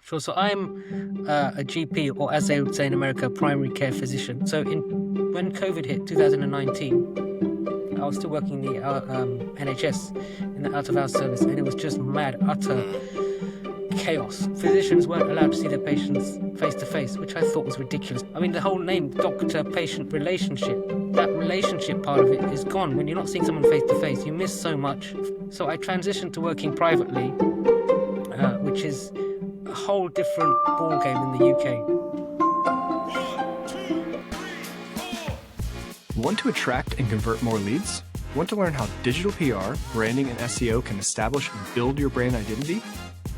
Sure. So I'm a GP, or as they would say in America, a primary care physician. So when COVID hit 2019, I was still working in the NHS in the out-of-hours service, and it was just mad, utter chaos. Physicians weren't allowed to see their patients face-to-face, which I thought was ridiculous. I mean, the whole name, doctor-patient relationship, that relationship part of it is gone. When you're not seeing someone face-to-face, you miss so much. So I transitioned to working privately, which is a whole different ballgame in the UK. Want to attract and convert more leads? Want to learn how digital PR, branding, and SEO can establish and build your brand identity?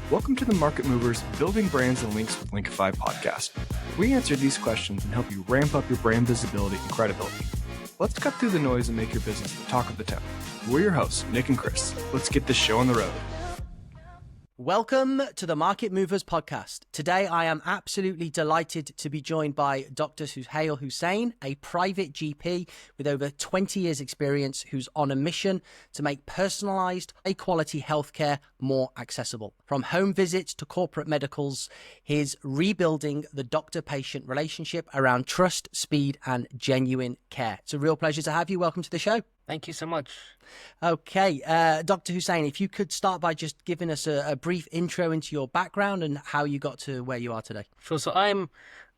Welcome to the Market Movers Building Brands and Links with Linkify podcast. We answer these questions and help you ramp up your brand visibility and credibility. Let's cut through the noise and make your business the talk of the town. We're your hosts, Nick and Chris. Let's get this show on the road. Welcome to the Market Movers podcast. Today, I am absolutely delighted to be joined by Dr. Suhail Hussain, a private GP with over 20 years experience who's on a mission to make personalized, high-quality healthcare more accessible. From home visits to corporate medicals, he's rebuilding the doctor-patient relationship around trust, speed, and genuine care. It's a real pleasure to have you. Welcome to the show. Thank you so much. Okay, Dr. Hussain, if you could start by just giving us a brief intro into your background and how you got to where you are today. Sure. So I'm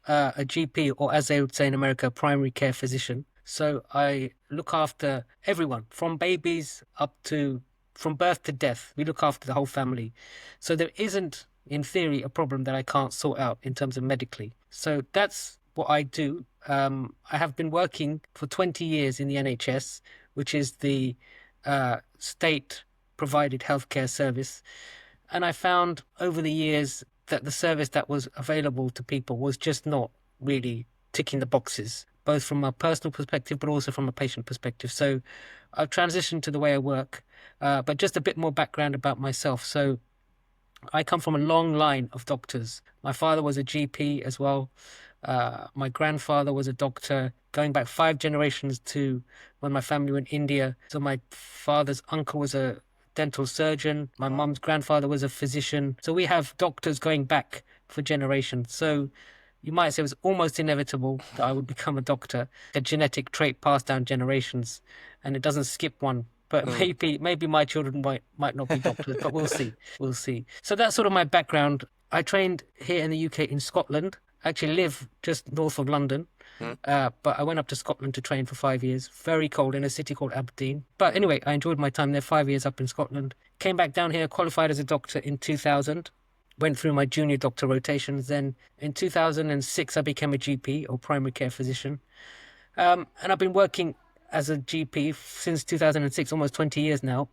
a GP, or as they would say in America, a primary care physician. So I look after everyone from babies from birth to death. We look after the whole family. So there isn't, in theory, a problem that I can't sort out in terms of medically. So that's what I do. I have been working for 20 years in the NHS, which is the state-provided healthcare service. And I found over the years that the service that was available to people was just not really ticking the boxes, both from a personal perspective, but also from a patient perspective. So I've transitioned to the way I work, but just a bit more background about myself. So I come from a long line of doctors. My father was a GP as well. My grandfather was a doctor, going back 5 generations to when my family were in India. So my father's uncle was a dental surgeon. My mum's grandfather was a physician. So we have doctors going back for generations. So you might say it was almost inevitable that I would become a doctor, a genetic trait passed down generations, and it doesn't skip one. But maybe my children might not be doctors, but we'll see. We'll see. So that's sort of my background. I trained here in the UK in Scotland. I actually live just north of London, but I went up to Scotland to train for 5 years. Very cold in a city called Aberdeen. But anyway, I enjoyed my time there, 5 years up in Scotland. Came back down here, qualified as a doctor in 2000. Went through my junior doctor rotations. Then in 2006, I became a GP, or primary care physician. And I've been working as a GP since 2006, almost 20 years now.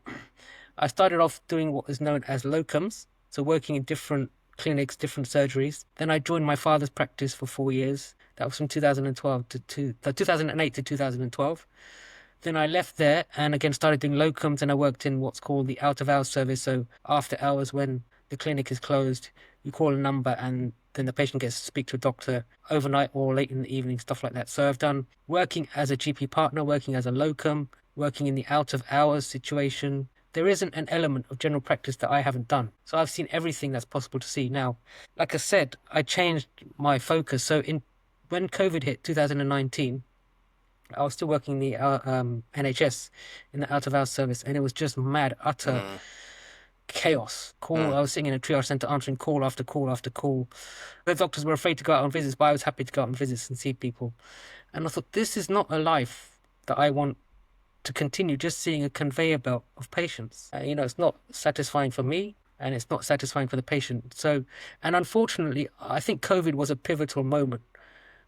I started off doing what is known as locums, so working in different clinics, different surgeries. Then I joined my father's practice for 4 years. That was from 2008 to 2012. Then I left there and again started doing locums, and I worked in what's called the out-of-hours service. So after hours, when the clinic is closed, you call a number and then the patient gets to speak to a doctor overnight or late in the evening, stuff like that. So I've done working as a GP partner, working as a locum, working in the out-of-hours situation. There isn't an element of general practice that I haven't done. So I've seen everything that's possible to see. Now, like I said, I changed my focus. So when COVID hit 2019, I was still working in the NHS in the out-of-hours service, and it was just mad, utter chaos. I was sitting in a triage centre answering call after call after call. The doctors were afraid to go out on visits, but I was happy to go out on visits and see people. And I thought, this is not a life that I want to continue, just seeing a conveyor belt of patients. It's not satisfying for me, and it's not satisfying for the patient. So, and unfortunately, I think COVID was a pivotal moment.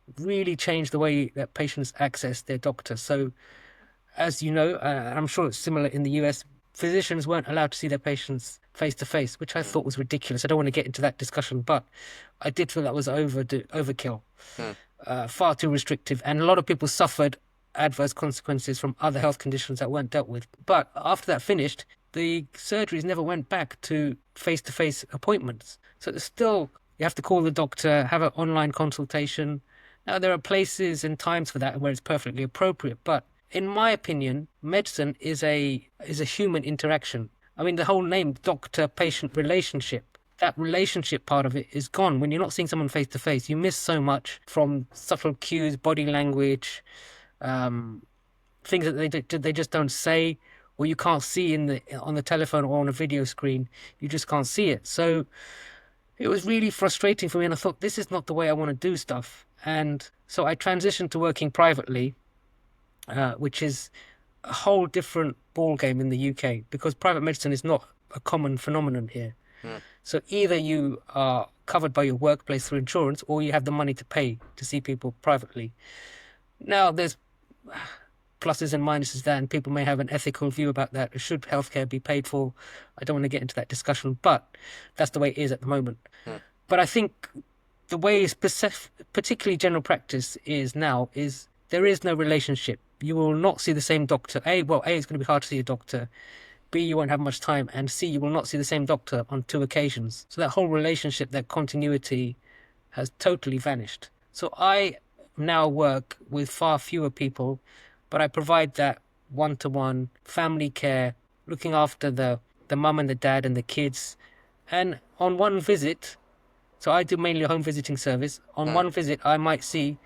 It really changed the way that patients access their doctor. So, as you know, I'm sure it's similar in the US, physicians weren't allowed to see their patients face-to-face, which I thought was ridiculous. I don't want to get into that discussion, but I did feel that was overkill, far too restrictive. And a lot of people suffered adverse consequences from other health conditions that weren't dealt with. But after that finished, the surgeries never went back to face-to-face appointments. So it's still, you have to call the doctor, have an online consultation. Now, there are places and times for that where it's perfectly appropriate. But in my opinion, medicine is a human interaction. I mean, the whole name, doctor-patient relationship, that relationship part of it is gone. When you're not seeing someone face to face, you miss so much from subtle cues, body language, um, things that they just don't say, or you can't see in the on the telephone or on a video screen. You just can't see it. So it was really frustrating for me, and I thought this is not the way I want to do stuff. And so I transitioned to working privately, which is a whole different ball game in the UK because private medicine is not a common phenomenon here. So either you are covered by your workplace through insurance, or you have the money to pay to see people privately. Now, there's pluses and minuses to that, and people may have an ethical view about that. Should healthcare be paid for? I don't want to get into that discussion, but that's the way it is at the moment. But I think the way particularly general practice is now is there is no relationship. You will not see the same doctor. A, it's going to be hard to see a doctor. B, you won't have much time. And C, you will not see the same doctor on 2 occasions. So that whole relationship, that continuity has totally vanished. So I now work with far fewer people, but I provide that one-to-one family care, looking after the mum and the dad and the kids. And on one visit, so I do mainly a home visiting service. On one visit, I might see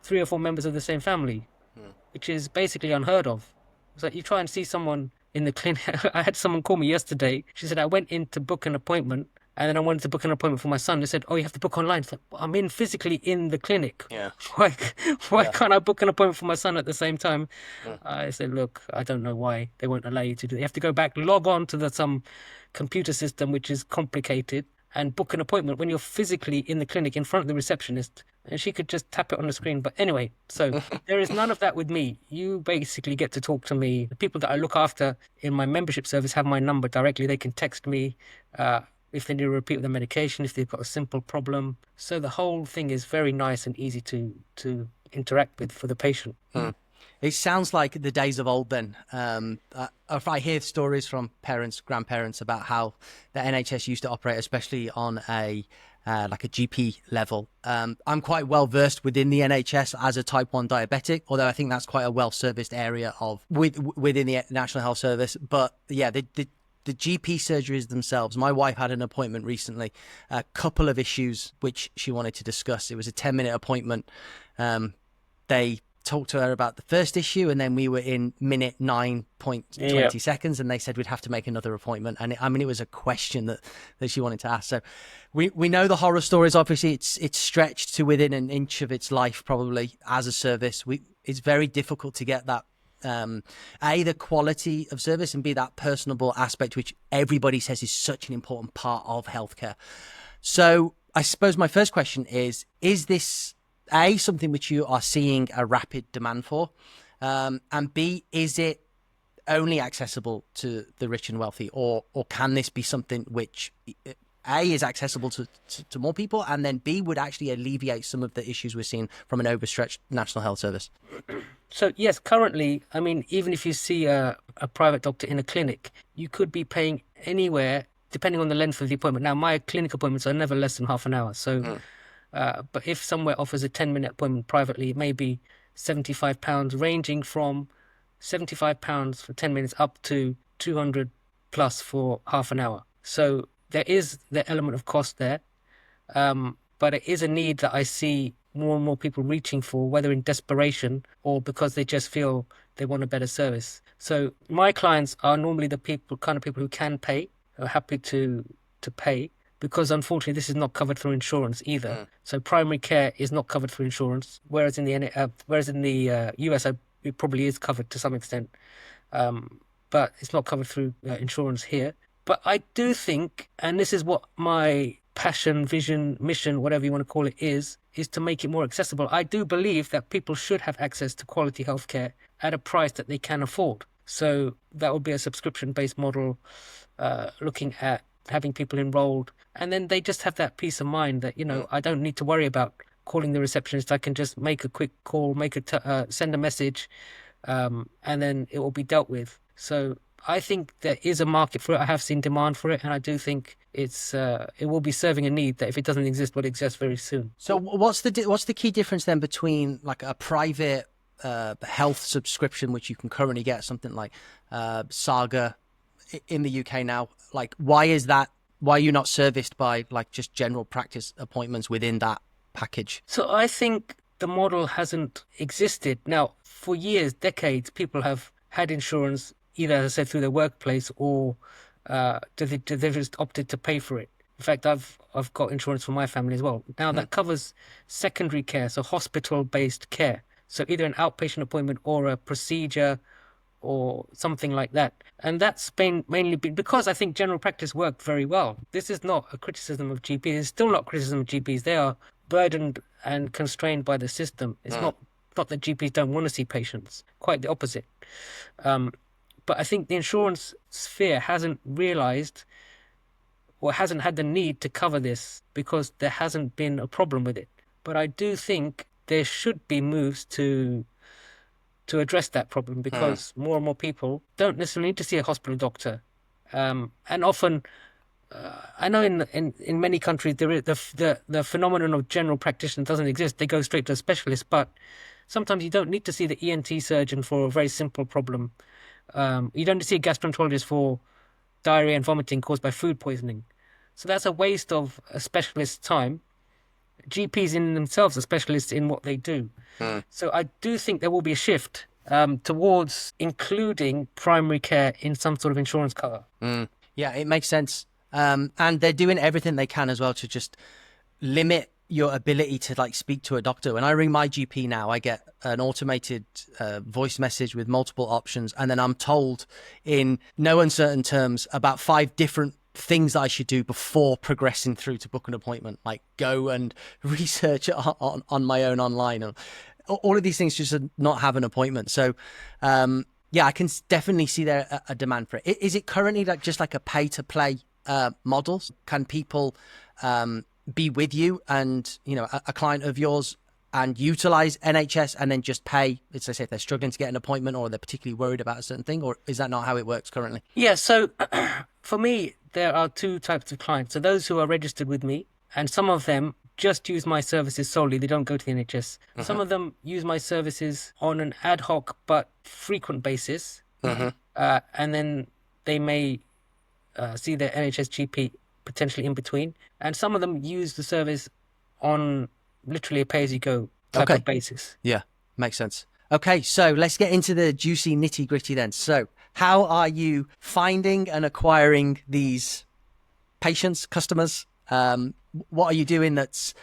3 or 4 members of the same family, which is basically unheard of. It's like you try and see someone in the clinic. I had someone call me yesterday. She said, I went in to book an appointment, and then I wanted to book an appointment for my son. They said, oh, you have to book online. It's like, well, I'm in physically in the clinic. Yeah. Why can't I book an appointment for my son at the same time? I said, look, I don't know why they won't allow you to do it. You have to go back, log on to some computer system, which is complicated, and book an appointment when you're physically in the clinic in front of the receptionist, and she could just tap it on the screen. But anyway, so there is none of that with me. You basically get to talk to me. The people that I look after in my membership service have my number directly. They can text me if they need to repeat the medication, if they've got a simple problem. So the whole thing is very nice and easy to interact with for the patient. It sounds like the days of old then. If I hear stories from parents, grandparents about how the NHS used to operate, especially on a GP level. I'm quite well versed within the NHS as a type 1 diabetic, although I think that's quite a well-serviced area within the National Health Service. But yeah, the GP surgeries themselves. My wife had an appointment recently, a couple of issues which she wanted to discuss. It was a 10-minute appointment. They talked to her about the first issue, and then we were in minute 9.20 seconds, and they said we'd have to make another appointment. And it was a question that she wanted to ask. So we know the horror stories. Obviously, it's stretched to within an inch of its life, probably as a service. It's very difficult to get that A, the quality of service, and B, that personable aspect, which everybody says is such an important part of healthcare. So I suppose my first question is this A, something which you are seeing a rapid demand for? And B, is it only accessible to the rich and wealthy, or can this be something which A, is accessible to more people, and then B, would actually alleviate some of the issues we're seeing from an overstretched National Health Service? So yes, currently, even if you see a private doctor in a clinic, you could be paying anywhere depending on the length of the appointment. Now, my clinic appointments are never less than half an hour. So, but if somewhere offers a 10-minute appointment privately, it may be £75, ranging from £75 for 10 minutes up to 200 plus for half an hour. So there is the element of cost there, but it is a need that I see more and more people reaching for, whether in desperation or because they just feel they want a better service. So my clients are normally the kind of people who can pay, are happy to pay, because unfortunately this is not covered through insurance either. So primary care is not covered through insurance, whereas in the US it probably is covered to some extent, but it's not covered through insurance here. But I do think, and this is what my passion, vision, mission, whatever you want to call it is to make it more accessible. I do believe that people should have access to quality healthcare at a price that they can afford. So that would be a subscription-based model, looking at having people enrolled, and then they just have that peace of mind that, I don't need to worry about calling the receptionist. I can just make a quick call, send a message, and then it will be dealt with. So I think there is a market for it. I have seen demand for it, and I do think it will be serving a need that, if it doesn't exist, will exist very soon. So what's the key difference then between like a private health subscription, which you can currently get, something like Saga in the UK now? Like, why is that Why are you not serviced by like just general practice appointments within that package? So I think the model hasn't existed. Now, for years, decades, people have had insurance, either, as I said, through their workplace or they've just opted to pay for it. In fact, I've got insurance for my family as well. Now, that covers secondary care, so hospital-based care. So either an outpatient appointment or a procedure or something like that. And that's been mainly because I think general practice worked very well. This is not a criticism of GPs. It's still not criticism of GPs. They are burdened and constrained by the system. It's not that GPs don't want to see patients. Quite the opposite. But I think the insurance sphere hasn't realized or hasn't had the need to cover this because there hasn't been a problem with it. But I do think there should be moves to address that problem because more and more people don't necessarily need to see a hospital doctor. And often, I know in many countries there is the phenomenon of general practitioner doesn't exist. They go straight to a specialist, but sometimes you don't need to see the ENT surgeon for a very simple problem. You don't need to see a gastroenterologist for diarrhea and vomiting caused by food poisoning. So that's a waste of a specialist's time. GPs in themselves are specialists in what they do. So I do think there will be a shift towards including primary care in some sort of insurance cover. Yeah, it makes sense. And they're doing everything they can as well to just limit your ability to like speak to a doctor. When I ring my GP now, I get an automated voice message with multiple options. And then I'm told in no uncertain terms about 5 different things that I should do before progressing through to book an appointment, like go and research it on my own online. And all of these things just to not have an appointment. So, yeah, I can definitely see there a demand for it. Is it currently like just like a pay to play model? Can people be with you and, you know, a client of yours and utilize NHS and then just pay, let's say if they're struggling to get an appointment or they're particularly worried about a certain thing, or is that not how it works currently? Yeah, so for me, there are 2 types of clients. So those who are registered with me, and some of them just use my services solely. They don't go to the NHS. Some of them use my services on an ad hoc but frequent basis. And then they may see their NHS GP potentially in between. And some of them use the service on literally a pay-as-you-go type of basis. Yeah, makes sense. Okay, so let's get into the juicy nitty-gritty then. So how are you finding and acquiring these patients, customers? What are you doing that's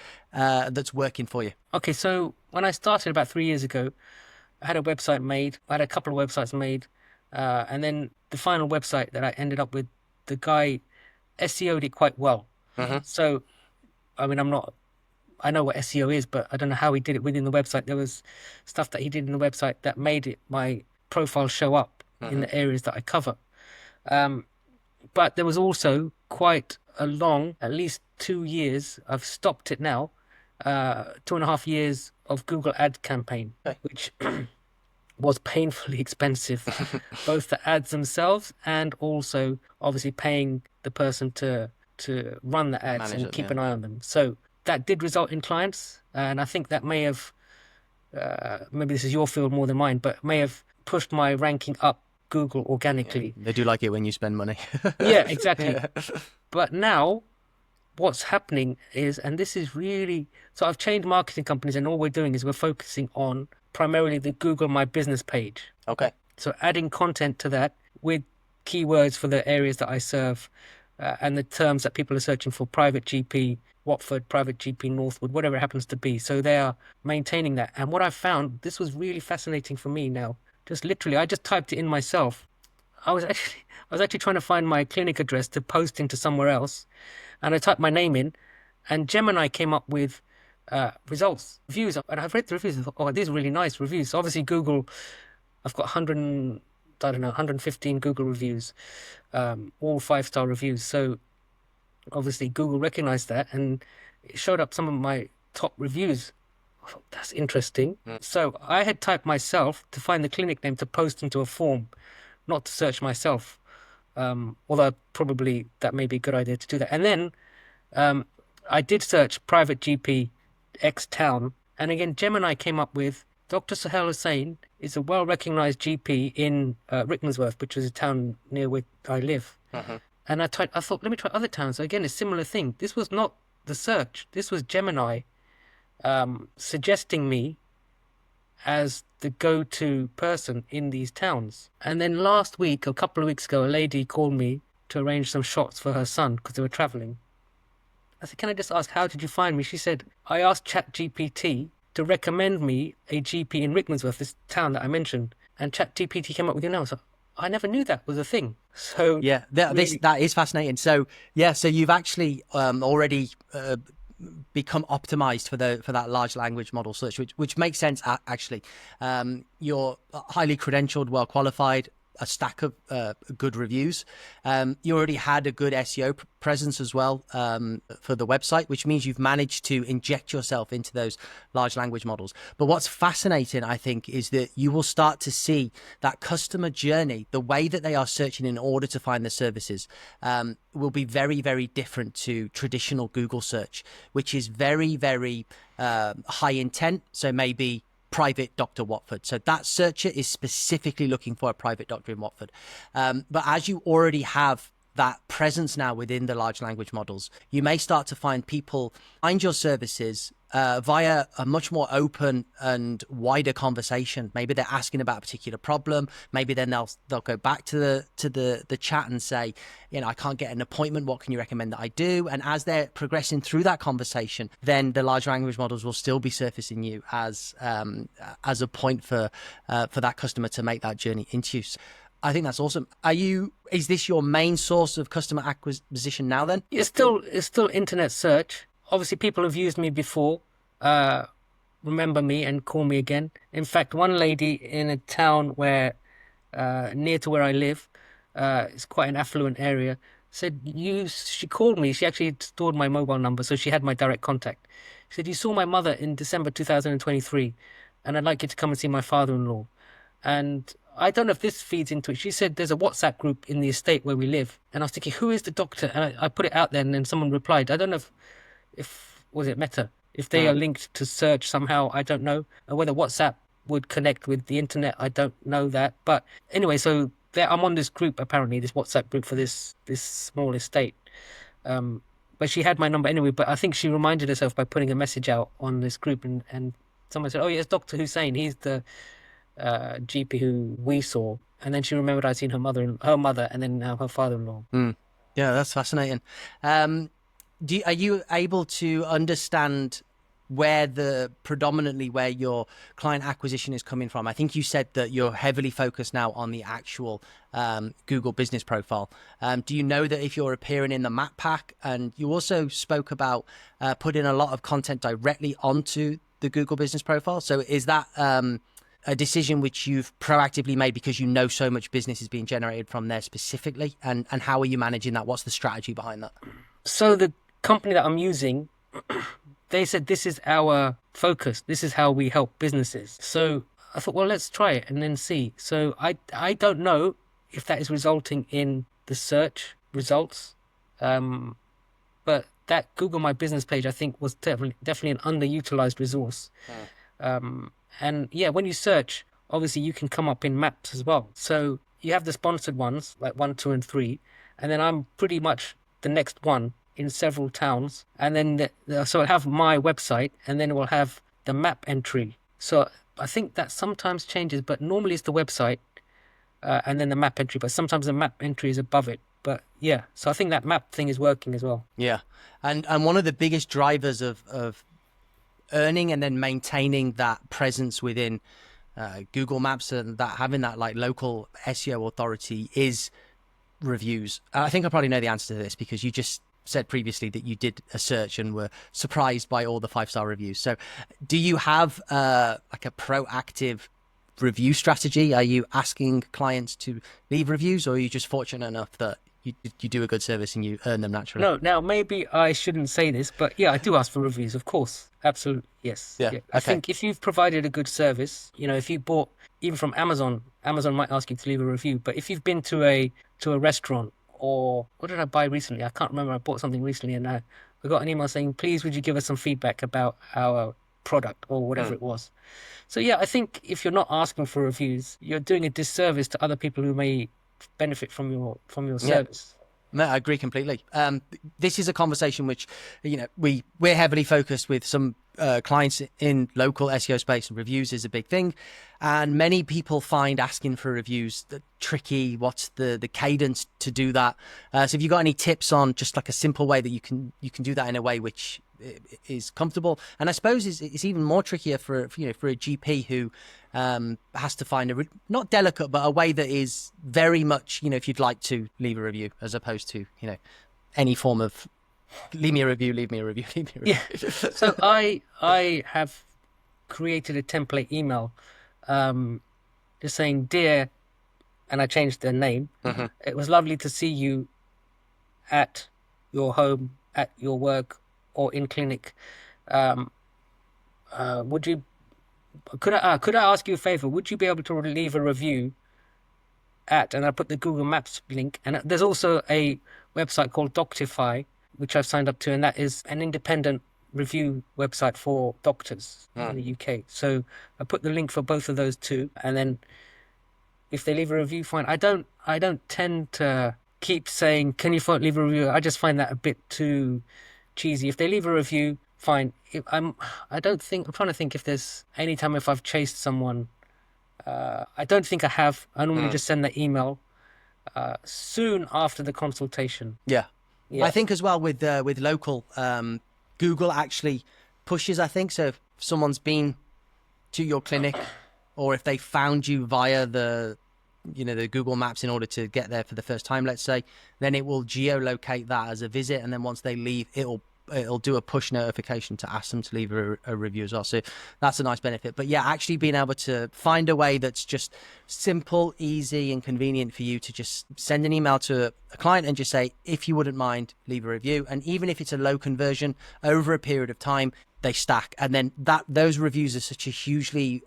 working for you? Okay, so when I started about 3 years ago, I had a website made. I had a couple of websites made. And then the final website that I ended up with, the guy SEO'd it quite well. So, I mean, I know what SEO is, but I don't know how he did it within the website. There was stuff that he did in the website that made my profile show up in the areas that I cover. But there was also quite a long, at least 2 years, I've stopped it now, 2.5 years of Google ad campaign, which was painfully expensive, both the ads themselves and also obviously paying the person to run the ads and keep an eye on them. So that did result in clients, and I think that may have, maybe this is your field more than mine, but may have pushed my ranking up Google organically. Yeah, they do like it when you spend money. Yeah, exactly. But now what's happening is, and this is really, so I've changed marketing companies and all we're doing is we're focusing on primarily the Google My Business page. Okay. So adding content to that with keywords for the areas that I serve and the terms that people are searching for, private GP, Watford, private GP, Northwood, whatever it happens to be. So they are maintaining that. And what I found, this was really fascinating for me now, just literally, I just typed it in myself. I was actually trying to find my clinic address to post into somewhere else. And I typed my name in and Gemini came up with results, reviews. And I've read the reviews and thought, oh, these are really nice reviews. So obviously Google, I've got 115 Google reviews, all 5-star reviews. So obviously Google recognized that and it showed up some of my top reviews. I thought, that's interesting. So I had typed myself to find the clinic name to post into a form, not to search myself. Although probably that may be a good idea to do that. And then I did search private GP X town. And again, Gemini came up with Dr. Suhail Hussain is a well-recognized GP in Rickmansworth, which is a town near where I live. And I thought, let me try other towns. So again, a similar thing. This was not the search. This was Gemini suggesting me as the go-to person in these towns. And then last week, a couple of weeks ago, a lady called me to arrange some shots for her son because they were traveling. I said, can I just ask, how did you find me? She said, I asked ChatGPT to recommend me a GP in Rickmansworth, this town that I mentioned. And ChatGPT came up with your name. So I never knew that was a thing. So Yeah, really, that is fascinating. So yeah, so you've actually already become optimized for that large language model search, which makes sense actually. You're highly credentialed, well qualified, a stack of good reviews. You already had a good SEO presence as well for the website, which means you've managed to inject yourself into those large language models. But what's fascinating, I think, is that you will start to see that customer journey, the way that they are searching in order to find the services, will be very, very different to traditional Google search, which is very, very high intent. So maybe private Dr. Watford. So that searcher is specifically looking for a private doctor in Watford. But as you already have that presence now within the large language models, you may start to find people find your services via a much more open and wider conversation. Maybe they're asking about a particular problem. Maybe then they'll go back to the chat and say, I can't get an appointment. What can you recommend that I do? And as they're progressing through that conversation, then the large language models will still be surfacing you as a point for that customer to make that journey into you. I think that's awesome. Is this your main source of customer acquisition now then? it's still internet search. Obviously, people have used me before, remember me and call me again. In fact, one lady in a town where near to where I live, it's quite an affluent area, said she called me. She actually stored my mobile number, so she had my direct contact. She said, you saw my mother in December 2023, and I'd like you to come and see my father-in-law. And I don't know if this feeds into it. She said there's a WhatsApp group in the estate where we live. And I was thinking, who is the doctor? And I put it out there, and then someone replied. I don't know if was it Meta? If they are linked to search somehow, I don't know. And whether WhatsApp would connect with the internet, I don't know that. But anyway, so I'm on this group, apparently, this WhatsApp group for this small estate. But she had my number anyway. But I think she reminded herself by putting a message out on this group. And someone said, oh, yes, Dr. Hussain. He's the GP who we saw. And then she remembered I'd seen her mother, and then now her father-in-law. Yeah, that's fascinating. Are you able to understand predominantly where your client acquisition is coming from? I think you said that you're heavily focused now on the actual Google business profile. Do you know that if you're appearing in the map pack, and you also spoke about putting a lot of content directly onto the Google business profile? So is that a decision which you've proactively made because you know so much business is being generated from there specifically? And how are you managing that? What's the strategy behind that? So the company that I'm using, they said this is our focus. This is how we help businesses. So I thought, well, let's try it and then see. So I don't know if that is resulting in the search results. But that Google My Business page, I think, was definitely an underutilized resource. And yeah, when you search, obviously you can come up in maps as well. So you have the sponsored ones, like 1, 2, and 3. And then I'm pretty much the next one in several towns. And then, so I'll have my website, and then it will have the map entry. So I think that sometimes changes, but normally it's the website and then the map entry. But sometimes the map entry is above it. But yeah, so I think that map thing is working as well. Yeah. And one of the biggest drivers of earning and then maintaining that presence within Google Maps and that having that like local SEO authority is reviews. I think I probably know the answer to this because you just said previously that you did a search and were surprised by all the 5-star reviews. So do you have like a proactive review strategy? Are you asking clients to leave reviews, or are you just fortunate enough that you do a good service and you earn them naturally? No, now maybe I shouldn't say this, but yeah, I do ask for reviews, of course. Absolutely, yes. Yeah. I think if you've provided a good service, if you bought even from Amazon might ask you to leave a review. But if you've been to a restaurant, or what did I buy recently? I can't remember. I bought something recently, and I got an email saying, please, would you give us some feedback about our product or whatever it was. So yeah, I think if you're not asking for reviews, you're doing a disservice to other people who may benefit from your service. No, I agree completely. This is a conversation which, we're heavily focused with some clients in local SEO space, and reviews is a big thing. And many people find asking for reviews tricky. What's the cadence to do that? So if you got any tips on just like a simple way that you can do that in a way which is comfortable, and I suppose it's even more trickier for a GP who has to find not delicate, but a way that is very much, if you'd like to leave a review, as opposed to, any form of leave me a review, leave me a review, leave me a review. Yeah. So I have created a template email, just saying, dear, and I changed the name. Mm-hmm. It was lovely to see you at your home, at your work, or in clinic. Would you could I ask you a favor? Would you be able to leave a review at, and I put the Google Maps link, and there's also a website called Doctify, which I've signed up to, and that is an independent review website for doctors in the UK. So I put the link for both of those two, and then if they leave a review, fine. I don't tend to keep saying, can you leave a review? I just find that a bit too cheesy. If they leave a review, fine. I'm trying to think if there's any time if I've chased someone. I don't think I have. I normally just send that email soon after the consultation. Yeah. Yeah. I think as well with local, Google actually pushes, I think. So if someone's been to your clinic, or if they found you via the Google Maps in order to get there for the first time, let's say, then it will geolocate that as a visit. And then once they leave, it'll do a push notification to ask them to leave a review as well. So that's a nice benefit. But yeah, actually being able to find a way that's just simple, easy, and convenient for you to just send an email to a client and just say, if you wouldn't mind, leave a review. And even if it's a low conversion, over a period of time, they stack. And then those reviews are such a hugely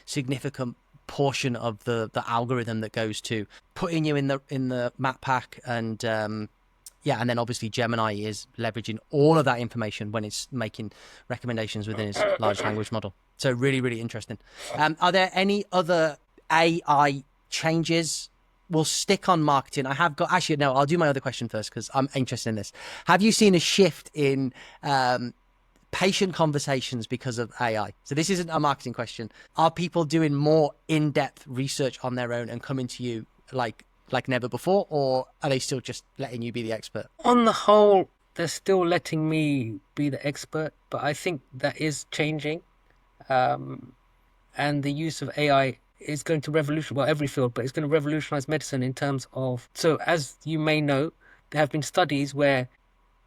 significant portion of the algorithm that goes to putting you in the map pack. And and then obviously Gemini is leveraging all of that information when it's making recommendations within its large language model. So really, really interesting. Are there any other AI changes? We'll stick on marketing. I have got, actually, no, I'll do my other question first because I'm interested in this. Have you seen a shift in patient conversations because of AI? So this isn't a marketing question. Are people doing more in-depth research on their own and coming to you like never before, or are they still just letting you be the expert? On the whole, they're still letting me be the expert, but I think that is changing. And the use of AI is going to revolutionize, every field, but it's going to revolutionize medicine in terms of, so as you may know, there have been studies where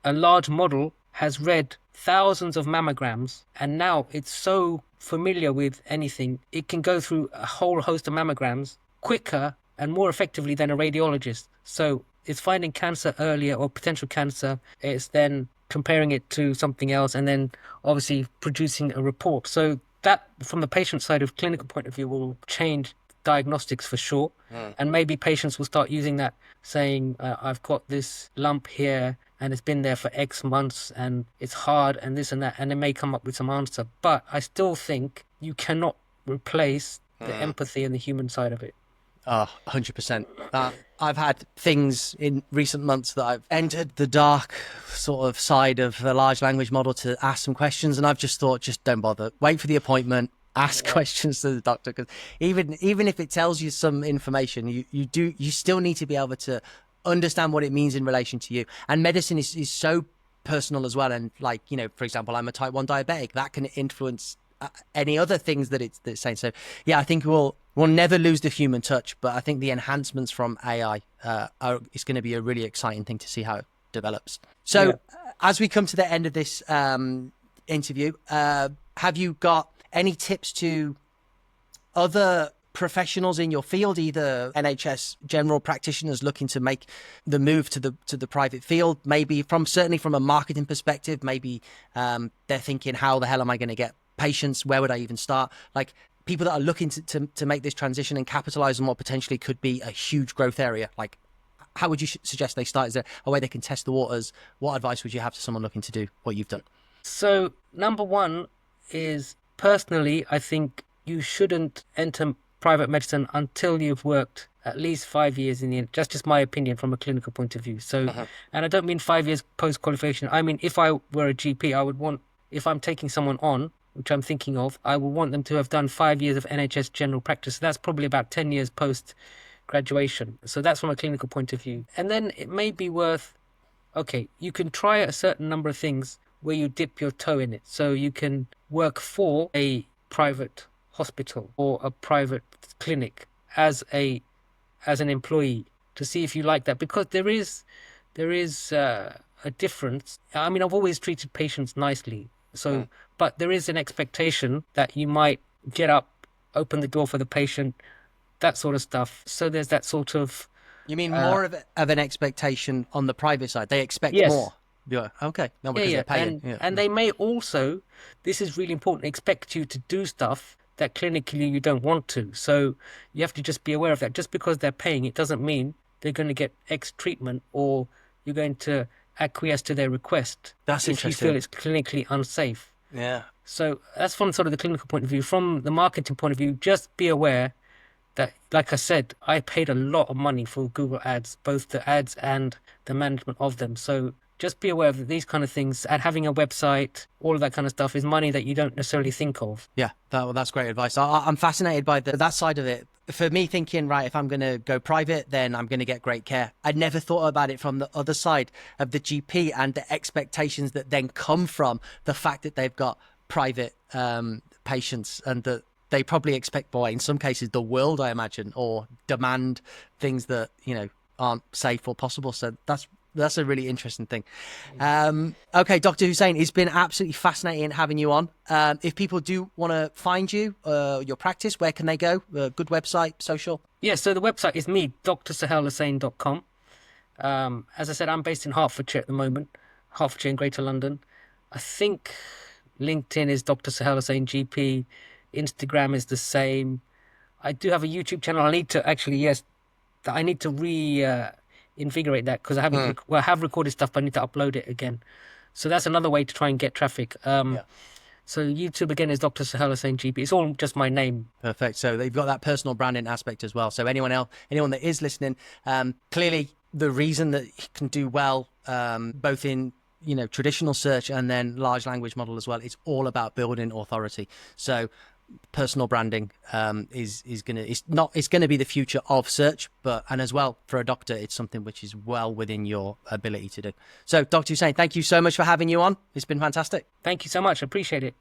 a large model has read thousands of mammograms, and now it's so familiar with anything, it can go through a whole host of mammograms quicker and more effectively than a radiologist. So it's finding cancer earlier, or potential cancer. It's then comparing it to something else, and then obviously producing a report. So that, from the patient side of clinical point of view, will change diagnostics for sure. And maybe patients will start using that, saying, I've got this lump here and it's been there for X months and it's hard and this and that, and they may come up with some answer. But I still think you cannot replace the empathy and the human side of it. 100%. I've had things in recent months that I've entered the dark sort of side of the large language model to ask some questions, and I've just thought, just don't bother. Wait for the appointment, ask questions to the doctor, because even if it tells you some information, you still need to be able to understand what it means in relation to you. And medicine is so personal as well. And like, for example, I'm a type 1 diabetic. That can influence any other things that it's saying. So yeah, I think we'll never lose the human touch, but I think the enhancements from AI is going to be a really exciting thing to see how it develops. So as we come to the end of this interview, have you got any tips to other professionals in your field, either NHS general practitioners looking to make the move to the private field, maybe certainly from a marketing perspective, maybe they're thinking, how the hell am I going to get patients? Where would I even start? Like, people that are looking to make this transition and capitalize on what potentially could be a huge growth area, like, how would you suggest they start? Is there a way they can test the waters? What advice would you have to someone looking to do what you've done? So number one is, personally, I think you shouldn't enter private medicine until you've worked at least 5 years in the, that's just my opinion from a clinical point of view. So, Uh-huh. and I don't mean 5 years post qualification. I mean, if I were a GP, I would want, if I'm taking someone on, which I'm thinking of, I would want them to have done 5 years of NHS general practice. That's probably about 10 years post graduation. So that's from a clinical point of view. And then it may be worth, okay, you can try a certain number of things where you dip your toe in it. So you can work for a private hospital or a private clinic as an employee to see if you like that, because there is a difference. I mean, I've always treated patients nicely, so but there is an expectation that you might get up, open the door for the patient, that sort of stuff. So there's that sort of You mean more of an expectation on the private side? They expect yes. more. Yeah. Okay. No, Yeah, because yeah, they're paying. Yeah. and they may also, this is really important, expect you to do stuff that clinically you don't want to. So you have to just be aware of that. Just because they're paying, it doesn't mean they're going to get X treatment or you're going to acquiesce to their request That's if you interesting. feel it's clinically unsafe. Yeah. So that's from sort of the clinical point of view. From the marketing point of view, just be aware that, like I said, I paid a lot of money for Google Ads, both the ads and the management of them. So just be aware of these kind of things, and having a website, all of that kind of stuff is money that you don't necessarily think of. Yeah, that's great advice. I'm fascinated by that side of it. For me, thinking, right, if I'm going to go private, then I'm going to get great care. I never thought about it from the other side of the GP and the expectations that then come from the fact that they've got private patients, and that they probably expect, boy, in some cases, the world, I imagine, or demand things that, aren't safe or possible. So that's a really interesting thing. Okay, Dr. Hussain, it's been absolutely fascinating having you on. If people do want to find you, your practice, where can they go? Good website, social? Yeah, so the website is me, drsuhailhussain.com. As I said, I'm based in Hertfordshire at the moment, Hertfordshire in Greater London. I think LinkedIn is Dr. Suhail Hussain GP. Instagram is the same. I do have a YouTube channel. I need to actually, yes, I need to invigorate that, because I haven't. I have recorded stuff, but I need to upload it again. So that's another way to try and get traffic. So YouTube again is Dr. Suhail Hussain GP. It's all just my name. Perfect. So they've got that personal branding aspect as well. So anyone that is listening, clearly the reason that he can do well, both in traditional search and then large language model as well, it's all about building authority. So personal branding is gonna be the future of search, and as well for a doctor, it's something which is well within your ability to do. So, Dr. Hussain, thank you so much for having you on. It's been fantastic. Thank you so much. I appreciate it.